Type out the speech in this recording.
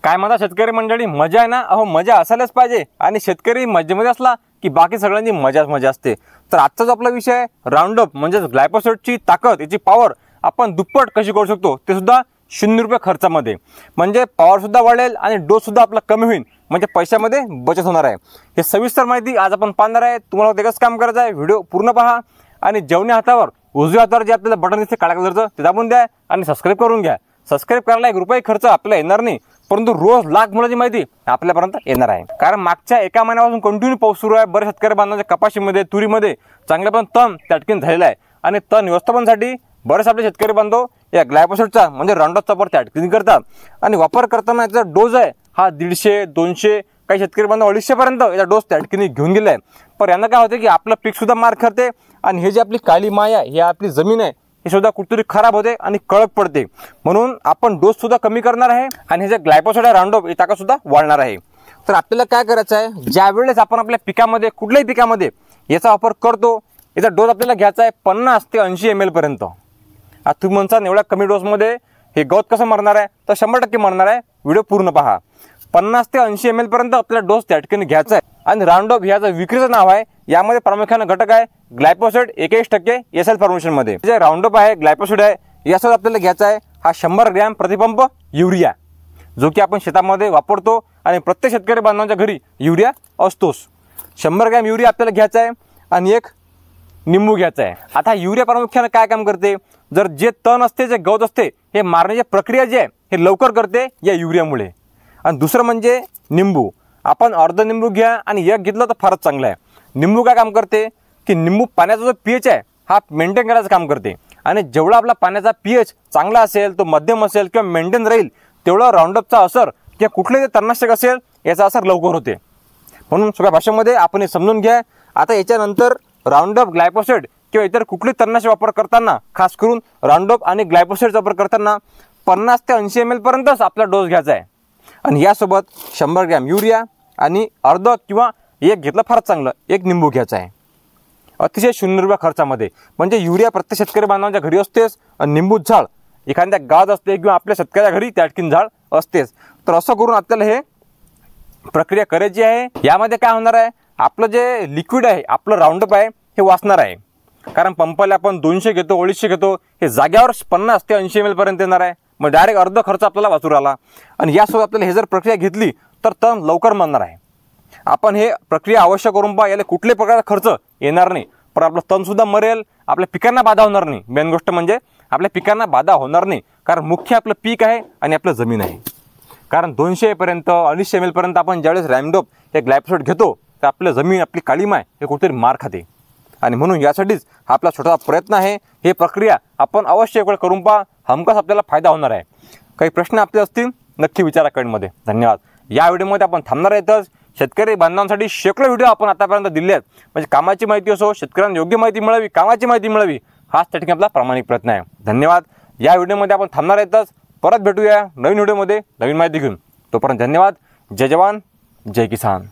काय म्हणता शेतकरी मंडळी, मजा आहे ना? अहो मजा असायलाच पाहिजे आणि शेतकरी मजेमध्ये असला की बाकी सगळ्यांची मजाच मजा असते। तर आजचा जो आपला विषय आहे राऊंडअप म्हणजे ग्लायफोसेटची ताकद, याची पॉवर आपण दुप्पट कशी करू शकतो, ते सुद्धा 0 रुपये खर्चामध्ये। म्हणजे पॉवर सुद्धा वाढेल आणि डोस सुद्धा आपला कमी होईल, म्हणजे पैशामध्ये बचत होणार आहे। हे सविस्तर माहिती आज आपण पाहणार आहे। तुम्हाला एकच काम करायचं आहे, व्हिडिओ पूर्ण पहा आणि जेवण्या हातावर उजव्या हातावर जे आपल्याला बटन दिसते काळ्या कलरचं ते दाबून द्या आणि सबस्क्राइब करून घ्या। सबस्क्राइब करायला 1 रुपये खर्च आपल्याला येणार नाही, परंतु रोज लाख मुलाची माहिती आपल्यापर्यंत येणार आहे। कारण मागच्या एका महिन्यापासून कंटिन्यू पाऊस सुरू आहे। बरेच शेतकरी बांधवांच्या कपाशीमध्ये, तुरीमध्ये चांगल्यापण तण त्याटकीन झालेला आहे आणि तण व्यवस्थापनासाठी बरेच आपले शेतकरी बांधव या ग्लायफोसेटचा म्हणजे राऊंडअपचा वापर त्याटकीन करतात आणि वापर करताना याचा डोस आहे हा 150, 200, काही शेतकरी बांधव 250 पर्यंत याचा डोस त्याटकीने घेऊन गेलाय। पण यांना काय होते की आपलं पीक सुद्धा मार करते आणि हे जे आपली काळी माय आहे, हे आपली जमीन आहे, हे सुद्धा कुठेतरी खराब होते आणि कळक पडते। म्हणून आपण डोस सुद्धा कमी करणार आहे आणि हे जे ग्लायफोसेट आहे राऊंडअप ही ताकद सुद्धा वाढणार आहे। तर आपल्याला काय करायचं आहे, ज्या वेळेस आपण आपल्या पिकामध्ये कुठल्याही पिकामध्ये याचा वापर करतो, याचा डोस आपल्याला घ्यायचा आहे 50 ते 80 ml पर्यंत। आता तुम्ही म्हणता एवढ्या कमी डोसमध्ये हे गवत कसं मरणार आहे, तर 100% मरणार आहे। व्हिडिओ पूर्ण पहा। 50 ते 80 ml पर्यंत आपल्याला डोस त्या ठिकाणी घ्यायचा आहे आणि राऊंडअप ह्याचं विक्रीचं नाव आहे। यामध्ये प्रामुख्याने घटक आहे ग्लायफोसेट 21% एसएल फॉर्म्युलेशन मध्ये। जे राऊंडअप आहे ग्लायफोसेट आहे यासोबत आपल्याला घ्यायचा आहे हा 100 ग्रॅम प्रतिपंप युरिया, जो की आपण शेतामध्ये वापरतो आणि प्रत्येक शेतकरी बांधवांच्या घरी युरिया असतोच। 100 ग्रॅम युरिया आपल्याला घ्यायचा आहे आणि एक निंबू घ्यायचा आहे। आता युरिया प्रामुख्याने काय काम करते, जर जे तण असते, जे गवत असते, हे मारण्याची प्रक्रिया जी आहे हे लवकर करते या युरियामुळे। आणि दुसरं म्हणजे निंबू, आपण अर्ध निंबू घ्या आणि एक घेतलं तर फारच चांगलं आहे। निंबू काय काम करते की निंबू पाण्याचा जो पीएच आहे हा मेंटेन करायचं काम करते आणि जेवढा आपला पाण्याचा पीएच चांगला असेल, तो मध्यम असेल किंवा मेंटेन राहील, तेवढा राऊंडअपचा असर किंवा कुठलेही तणनाशक असेल याचा असर लवकर होते। म्हणून सगळ्या भाषेमध्ये आपण हे समजून घ्या। आता याच्यानंतर राऊंडअप, ग्लायफोसेट किंवा इतर कुठली तणनाशक वापर करताना, खास करून राऊंडअप आणि ग्लायफोसेटचा वापर करताना 50 ते 80 ml पर्यंतच आपला डोस घ्यायचा आहे आणि यासोबत 100 ग्रॅम युरिया आणि अर्ध किंवा एक घेतलं फारच चांगलं एक निंबू घ्यायचा आहे, अतिशय 0 रुपये खर्चामध्ये। म्हणजे युरिया प्रत्येक शेतकरी बांधवांच्या घरी असतेच आणि निंबू झाड एखाद्या गावात असते किंवा आपल्या शेतकऱ्याच्या घरी त्याटकीन झाड असतेच। तर असं करून आपल्याला हे प्रक्रिया करायची आहे। यामध्ये काय होणार आहे, आपलं जे लिक्विड आहे, आपलं राऊंडअप आहे हे वाचणार आहे। कारण पंपाला आपण 200 घेतो, 250 घेतो, हे जाग्यावर 50 ते 80 ml पर्यंत येणार आहे। मग डायरेक्ट अर्ध खर्च आपल्याला वाचून राहिला आणि यासोबत आपल्याला हे जर प्रक्रिया घेतली तर तण लवकर मरणार आहे। आपण हे प्रक्रिया अवश्य करून पहा, याला कुठल्याही प्रकारचा खर्च येणार नाही, पण आपलं तण सुद्धा मरेल, आपल्या पिकांना बाधा होणार नाही। मेन गोष्ट म्हणजे आपल्या पिकांना बाधा होणार नाही, कारण मुख्य आपलं पीक आहे आणि आपलं जमीन आहे। कारण 200 पर्यंत 250 ml पर्यंत आपण ज्यावेळेस राऊंडअप हे ग्लायफोसेट घेतो तर आपल्या जमीन, आपली काळी माय हे कुठेतरी मार खाते आणि म्हणून यासाठीच हा आपला छोटा प्रयत्न आहे। हे प्रक्रिया आपण अवश्य एक वेळ करून पहा, हमखास आपल्याला फायदा होणार आहे। काही प्रश्न आपले असतील नक्की विचारा कमेंटमध्ये। धन्यवाद। या व्हिडिओमध्ये आपण थांबणार आहेतच। शेतकरी बांधवांसाठी शेकडो व्हिडिओ आपण आतापर्यंत दिले आहेत, म्हणजे कामाची माहिती असो, शेतकऱ्यांना योग्य माहिती मिळावी, कामाची माहिती मिळावी, हाच त्या ठिकाणी आपला प्रामाणिक प्रयत्न आहे। धन्यवाद। या व्हिडिओमध्ये आपण थांबणार आहेतच, परत भेटूया नवीन व्हिडिओमध्ये नवीन माहिती घेऊन। तोपर्यंत धन्यवाद। जय जवान, जय किसान।